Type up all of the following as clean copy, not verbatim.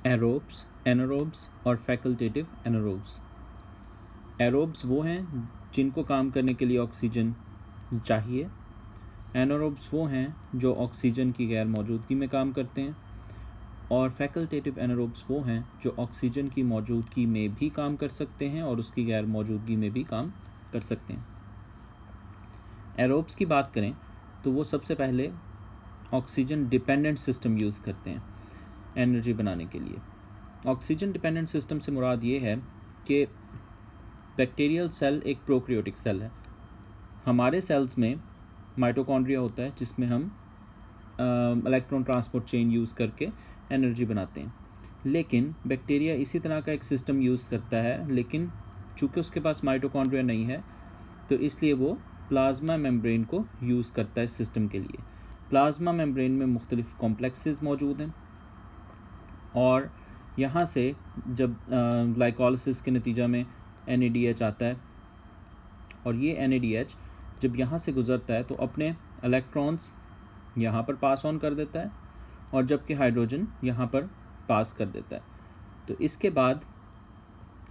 Aerobes, anaerobes और facultative anaerobes. Aerobes वो हैं जिनको काम करने के लिए ऑक्सीजन चाहिए। एनारोब्स वो हैं जो ऑक्सीजन की गैर मौजूदगी में काम करते हैं। और फैकल्टेटिव एनारोब्स वो हैं जो ऑक्सीजन की मौजूदगी में भी काम कर सकते हैं और उसकी गैर मौजूदगी में भी काम कर सकते हैं। एरोब्स की बात करें तो वो सबसे पहले ऑक्सीजन डिपेंडेंट सिस्टम यूज़ करते हैं एनर्जी बनाने के लिए। ऑक्सीजन डिपेंडेंट सिस्टम से मुराद ये है कि बैक्टीरियल सेल एक प्रोकैरियोटिक सेल है। हमारे सेल्स में माइटोकॉन्ड्रिया होता है जिसमें हम इलेक्ट्रॉन ट्रांसपोर्ट चेन यूज़ करके एनर्जी बनाते हैं, लेकिन बैक्टीरिया इसी तरह का एक सिस्टम यूज़ करता है, लेकिन चूँकि उसके पास माइटोकॉन्ड्रिया नहीं है तो इसलिए वो प्लाज्मा मेम्ब्रेन को यूज़ करता है इस सिस्टम के लिए। प्लाज्मा मेम्ब्रेन में मुख्तलिफ कॉम्प्लेक्सेस मौजूद हैं और यहाँ से जब ग्लाइकोलिसिस के नतीजा में NADH आता है और ये NADH जब यहाँ से गुज़रता है तो अपने इलेक्ट्रॉन्स यहाँ पर पास ऑन कर देता है और जबकि हाइड्रोजन यहाँ पर पास कर देता है। तो इसके बाद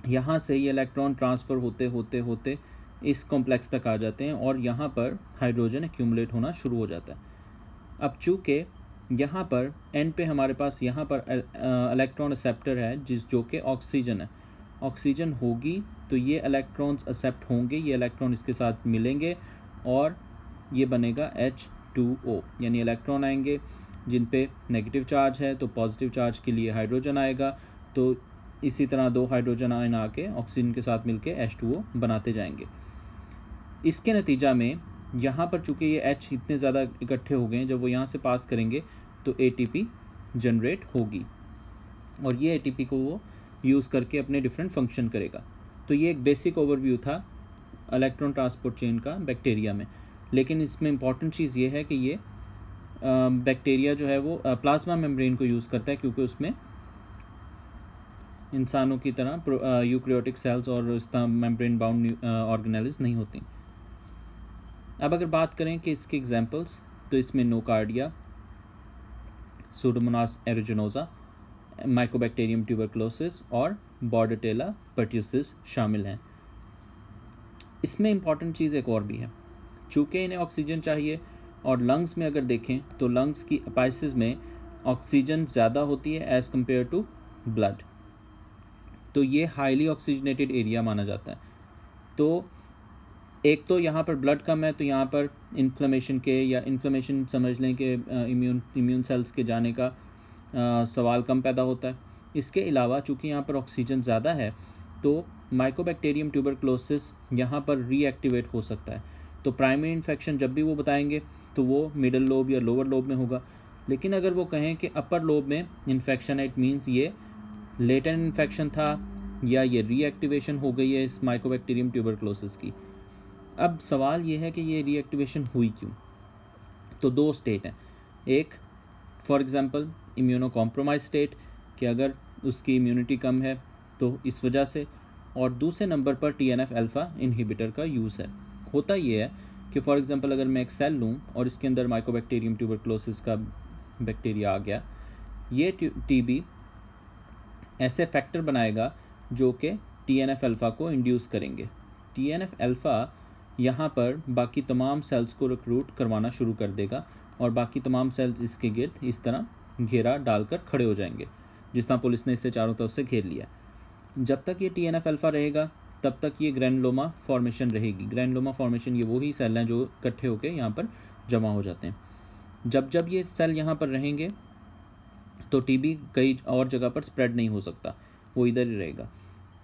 यहाँ से ये इलेक्ट्रॉन ट्रांसफ़र होते होते होते इस कॉम्प्लेक्स तक आ जाते हैं और यहाँ पर हाइड्रोजन एक्यूमुलेट होना शुरू हो जाता है। अब चूँकि यहाँ पर एंड पे हमारे पास यहाँ पर इलेक्ट्रॉन एक्सेप्टर है जो कि ऑक्सीजन है। ऑक्सीजन होगी तो ये इलेक्ट्रॉन्स एक्सेप्ट होंगे, ये इलेक्ट्रॉन इसके साथ मिलेंगे और ये बनेगा H2O, यानी इलेक्ट्रॉन आएंगे जिन पे नेगेटिव चार्ज है तो पॉजिटिव चार्ज के लिए हाइड्रोजन आएगा। तो इसी तरह दो हाइड्रोजन आयन आके ऑक्सीजन के साथ मिलके H2O बनाते जाएंगे। इसके नतीजा में यहाँ पर चूँकि ये H इतने ज़्यादा इकट्ठे हो गए हैं, जब वो यहाँ से पास करेंगे तो ATP जनरेट होगी और ये ATP को वो यूज़ करके अपने डिफरेंट फंक्शन करेगा। तो ये एक बेसिक ओवरव्यू था इलेक्ट्रॉन ट्रांसपोर्ट चेन का बैक्टीरिया में, लेकिन इसमें इम्पॉर्टेंट चीज़ ये है कि ये बैक्टीरिया जो है वो प्लाज्मा मेम्ब्रेन को यूज़ करता है क्योंकि उसमें इंसानों की तरह यूकैरियोटिक सेल्स और इस तरह मेम्ब्रेन बाउंड ऑर्गेनेल्स नहीं होती। अब अगर बात करें कि इसके एग्जांपल्स, तो इसमें नोकार्डिया, सूडोमोनास एरिजिनोसा, माइकोबैक्टीरियम ट्यूबरकुलोसिस और बॉर्डेटेला पर्ट्यूसिस शामिल हैं। इसमें इम्पॉर्टेंट चीज़ एक और भी है, चूँकि इन्हें ऑक्सीजन चाहिए और लंग्स में अगर देखें तो लंग्स की अपाइसिस में ऑक्सीजन ज़्यादा होती है एज़ कम्पेयर टू ब्लड, तो ये हाईली ऑक्सीजनेटेड एरिया माना जाता है। तो एक तो यहाँ पर ब्लड कम है तो यहाँ पर इन्फ्लेमेशन के या इन्फ्लेमेशन समझ लें कि इम्यून सेल्स के जाने का सवाल कम पैदा होता है। इसके अलावा चूँकि यहाँ पर ऑक्सीजन ज़्यादा है तो माइकोबैक्टीरियम ट्यूबरकुलोसिस यहाँ पर रीएक्टिवेट हो सकता है। तो प्राइमरी इन्फेक्शन जब भी वो बताएंगे तो वो मिडल लोब या लोअर लोब में होगा, लेकिन अगर वो कहें कि अपर लोब में इन्फेक्शन है, इट मीन्स ये लेटेंट इन्फेक्शन था या ये रीएक्टिवेशन हो गई है इस माइकोबैक्टीरियम ट्यूबरकुलोसिस की। अब सवाल ये है कि ये रीएक्टिवेशन हुई क्यों? तो दो स्टेट हैं, एक for example immuno compromise state कि अगर उसकी इम्यूनिटी कम है तो इस वजह से, और दूसरे नंबर पर TNF अल्फ़ा इनहिबिटर का यूज़ है। होता ये है कि फॉर एग्जांपल अगर मैं एक सेल लूँ और इसके अंदर माइकोबैक्टीरियम ट्यूबरकुलोसिस का बैक्टीरिया आ गया, ये TB ऐसे फैक्टर बनाएगा जो कि TNF अल्फ़ा को इंड्यूस करेंगे। TNF अल्फ़ा यहाँ पर बाकी तमाम सेल्स को रिक्रूट करवाना शुरू कर देगा और बाकी तमाम सेल्स इसके गिर्द इस तरह घेरा डालकर खड़े हो जाएंगे, जिस तरह पुलिस ने इसे चारों तरफ से घेर लिया। जब तक ये TNF अल्फ़ा रहेगा तब तक ये ग्रैनुलोमा फॉर्मेशन रहेगी। ग्रैनुलोमा फॉर्मेशन ये वही सेल हैं जो इकट्ठे होकर यहाँ पर जमा हो जाते हैं। जब जब ये सेल यहाँ पर रहेंगे तो TB कई और जगह पर स्प्रेड नहीं हो सकता, वो इधर ही रहेगा।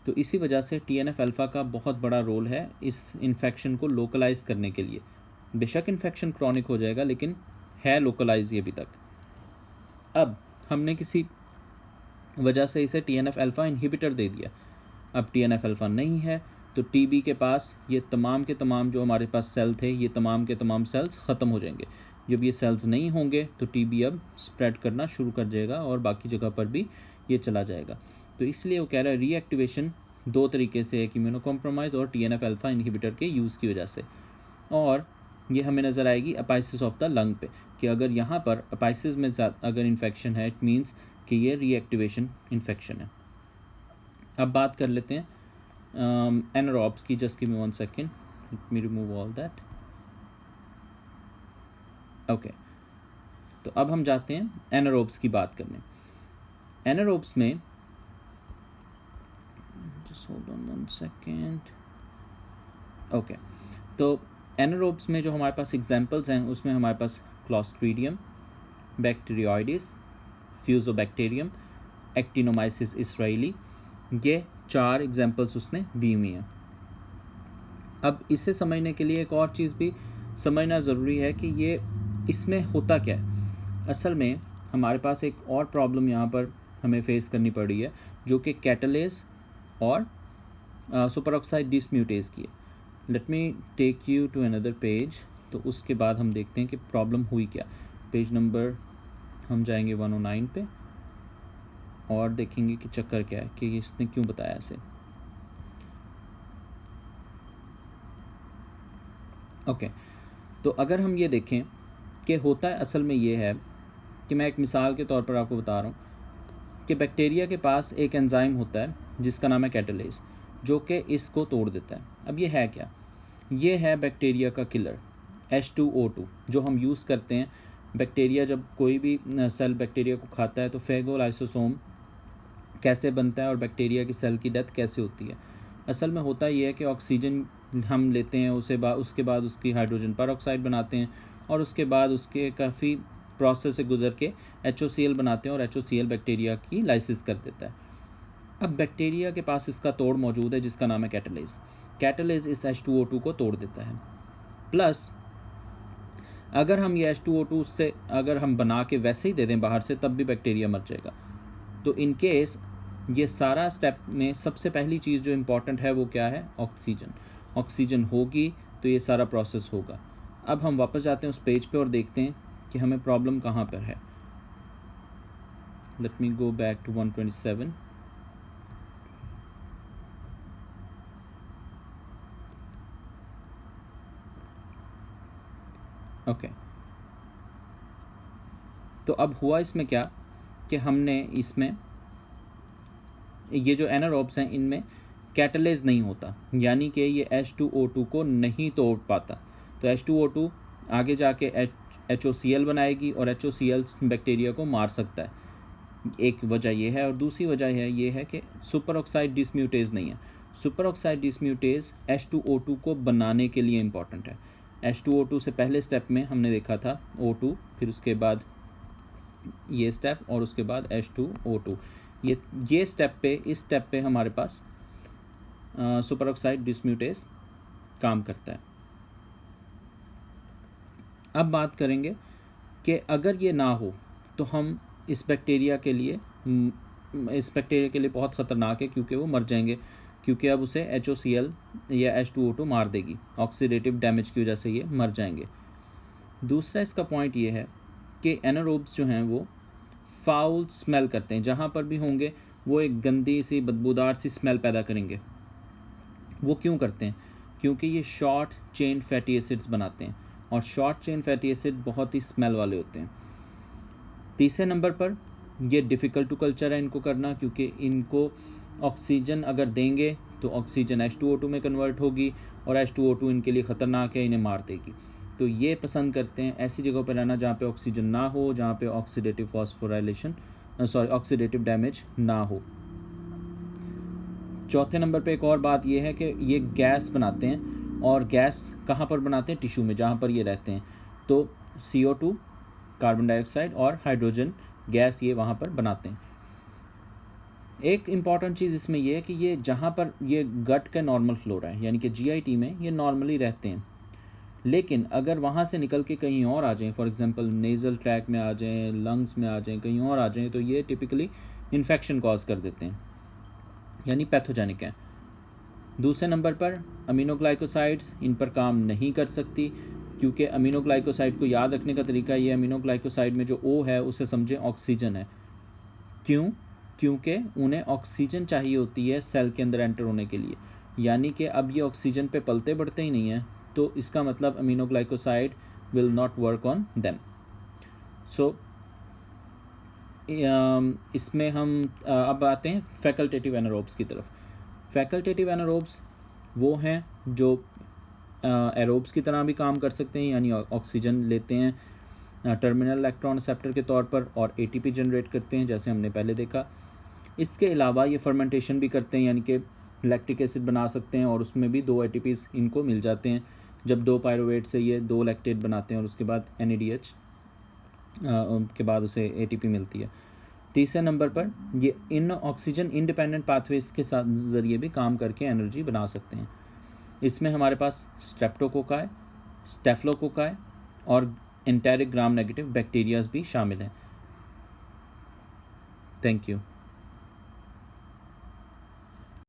तो इसी वजह से TNF अल्फ़ा का बहुत बड़ा रोल है इस इन्फेक्शन को लोकलाइज करने के लिए। बेशक इन्फेक्शन क्रॉनिक हो जाएगा लेकिन है लोकलाइज ये अभी तक। अब हमने किसी वजह से इसे TNF अल्फ़ा इनहिबिटर दे दिया, अब TNF अल्फ़ा नहीं है तो TB के पास ये तमाम के तमाम जो हमारे पास सेल थे, ये तमाम के तमाम सेल्स ख़त्म हो जाएंगे। जब ये सेल्स नहीं होंगे तो TB अब स्प्रेड करना शुरू कर जाएगा और बाकी जगह पर भी ये चला जाएगा। तो इसलिए वो कह रहा है रीएक्टिवेशन दो तरीके से, एक इम्यूनो कॉम्प्रोमाइज़ और TNF अल्फ़ा इनहिबिटर के यूज़ की वजह से। और ये हमें नज़र आएगी अपाइसिस ऑफ द लंग पे कि अगर यहाँ पर अपाइसिस में अगर इन्फेक्शन है, इट मीन्स कि ये रीएक्टिवेशन इन्फेक्शन है। अब बात कर लेते हैं एनारोब्स की। Just give me 1 second, let me remove all that. Okay, तो अब हम जाते हैं एनारोब्स की बात करने। एनारोब्स में just hold on 1 second. Okay, तो एनारोब्स में जो हमारे पास एग्जांपल्स हैं उसमें हमारे पास क्लॉस्ट्रीडियम, बैक्टीरियोइडिस, फ्यूजोबैक्टीरियम, एक्टिनोमाइसिस इसराइली, ये 4 एग्जांपल्स उसने दी हुई हैं। अब इसे समझने के लिए एक और चीज़ भी समझना ज़रूरी है कि ये इसमें होता क्या है। असल में हमारे पास एक और प्रॉब्लम यहाँ पर हमें फेस करनी पड़ी है, जो कि कैटलेज और सुपर ऑक्साइड डिसम्यूटेज की है। Let me take you to another page, तो उसके बाद हम देखते हैं कि प्रॉब्लम हुई क्या। पेज नंबर हम जाएंगे 109 पे और देखेंगे कि चक्कर क्या है, कि इसने क्यों बताया इसे। ओके, तो अगर हम ये देखें कि होता है, असल में ये है कि मैं एक मिसाल के तौर पर आपको बता रहा हूँ कि बैक्टीरिया के पास एक एंजाइम होता है जिसका नाम है कैटलेज, जो कि इसको तोड़ देता है। अब ये है क्या? ये है बैक्टीरिया का किलर H2O2, जो हम यूज़ करते हैं। बैक्टीरिया जब कोई भी सेल बैक्टीरिया को खाता है तो फेगोलाइसोसोम कैसे बनता है और बैक्टीरिया की सेल की डेथ कैसे होती है। असल में होता ये है कि ऑक्सीजन हम लेते हैं, उसके बाद उसकी हाइड्रोजन पर ऑक्साइड बनाते हैं और उसके बाद उसके काफ़ी प्रोसेस से गुजर के HOCl बनाते हैं और HOCl बैक्टीरिया की लाइसिस कर देता है। अब बैक्टीरिया के पास इसका तोड़ मौजूद है जिसका नाम है कैटलेज। कैटलेज इस H2O2 को तोड़ देता है। प्लस अगर हम ये H2O2 से अगर हम बना के वैसे ही दे दें बाहर से, तब भी बैक्टीरिया मर जाएगा। तो इन केस ये सारा स्टेप में सबसे पहली चीज़ जो इम्पॉर्टेंट है वो क्या है? ऑक्सीजन। ऑक्सीजन होगी तो ये सारा प्रोसेस होगा। अब हम वापस जाते हैं उस पेज पे और देखते हैं कि हमें प्रॉब्लम कहाँ पर है। Let me go back to 127। Okay, तो अब हुआ इसमें क्या कि हमने इसमें ये जो एनारोब्स हैं इनमें कैटलेज नहीं होता, यानी कि ये H2O2 को नहीं तोड़ पाता। तो H2O2 आगे जाके HOCl बनाएगी और HOCl बैक्टीरिया को मार सकता है। एक वजह ये है, और दूसरी वजह ये है कि सुपर ऑक्साइड डिसम्यूटेज नहीं है। सुपर ऑक्साइड डिसम्यूटेज H2O2 को बनाने के लिए इम्पॉर्टेंट है। H2O2 से पहले स्टेप में हमने देखा था O2, फिर उसके बाद ये स्टेप और उसके बाद H2O2। ये स्टेप पे, इस स्टेप पे हमारे पास सुपर ऑक्साइड डिसम्यूटेज काम करता है। अब बात करेंगे कि अगर ये ना हो तो हम इस बैक्टीरिया के लिए बहुत ख़तरनाक है, क्योंकि वो मर जाएंगे, क्योंकि अब उसे HOCl या H2O2 मार देगी। ऑक्सीडेटिव डैमेज की वजह से ये मर जाएंगे। दूसरा इसका पॉइंट ये है कि एनारोब्स जो हैं वो फाउल स्मेल करते हैं। जहाँ पर भी होंगे वो एक गंदी सी बदबूदार सी स्मेल पैदा करेंगे। वो क्यों करते हैं? क्योंकि ये शॉर्ट चेन फैटी एसिड्स बनाते हैं और शॉर्ट चेन फैटी एसिड बहुत ही स्मेल वाले होते हैं। तीसरे नंबर पर ये डिफ़िकल्ट टू कल्चर है इनको करना, क्योंकि इनको ऑक्सीजन अगर देंगे तो ऑक्सीजन H2O2 में कन्वर्ट होगी और H2O2 इनके लिए ख़तरनाक है, इन्हें मार देगी। तो ये पसंद करते हैं ऐसी जगहों पर रहना जहाँ पे ऑक्सीजन ना हो, जहाँ पे ऑक्सीडेटिव डैमेज ना हो। चौथे नंबर पे एक और बात ये है कि ये गैस बनाते हैं, और गैस कहाँ पर बनाते हैं? टिश्यू में, जहाँ पर ये रहते हैं। तो CO2 कार्बन डाइऑक्साइड और हाइड्रोजन गैस ये वहाँ पर बनाते हैं। एक इम्पॉर्टेंट चीज़ इसमें ये है कि ये जहाँ पर ये गट का नॉर्मल फ्लोरा है, यानी कि GIT में ये नॉर्मली रहते हैं, लेकिन अगर वहाँ से निकल के कहीं और आ जाएं, फॉर एग्जांपल नेज़ल ट्रैक में आ जाएं, लंग्स में आ जाएं, कहीं और आ जाएं, तो ये टिपिकली इन्फेक्शन कॉज कर देते हैं, यानी पैथोजेनिक हैं। दूसरे नंबर पर अमीनोग्लाइकोसाइड्स इन पर काम नहीं कर सकती, क्योंकि अमीनोग्लाइकोसाइड को याद रखने का तरीका ये, अमीनोग्लाइकोसाइड में जो O है उसे समझें ऑक्सीजन है। क्यों? क्योंकि उन्हें ऑक्सीजन चाहिए होती है सेल के अंदर एंटर होने के लिए, यानी कि अब ये ऑक्सीजन पे पलते बढ़ते ही नहीं हैं, तो इसका मतलब aminoglycoside will not work on them. So इसमें हम अब आते हैं फैकल्टेटिव एनारोब्स की तरफ। फैकल्टेटिव एनारोब्स वो हैं जो एरोब्स की तरह भी काम कर सकते हैं, यानी ऑक्सीजन लेते हैं टर्मिनल इलेक्ट्रॉन रिसेप्टर के तौर पर और एटीपी जनरेट करते हैं, जैसे हमने पहले देखा। इसके अलावा ये फर्मेंटेशन भी करते हैं, यानी कि लैक्टिक एसिड बना सकते हैं और उसमें भी 2 एटीपीज इनको मिल जाते हैं। जब 2 पायरुवेट से ये 2 लैक्टेट बनाते हैं और उसके बाद NADH के बाद उसे ATP मिलती है। तीसरे नंबर पर ये इन ऑक्सीजन इंडिपेंडेंट पाथवेज के साथ ज़रिए भी काम करके एनर्जी बना सकते हैं। इसमें हमारे पास स्ट्रेप्टोकोकाई, स्टेफलोकोकाई और एंटेरिक ग्राम नेगेटिव बैक्टीरियाज भी शामिल हैं। Thank you.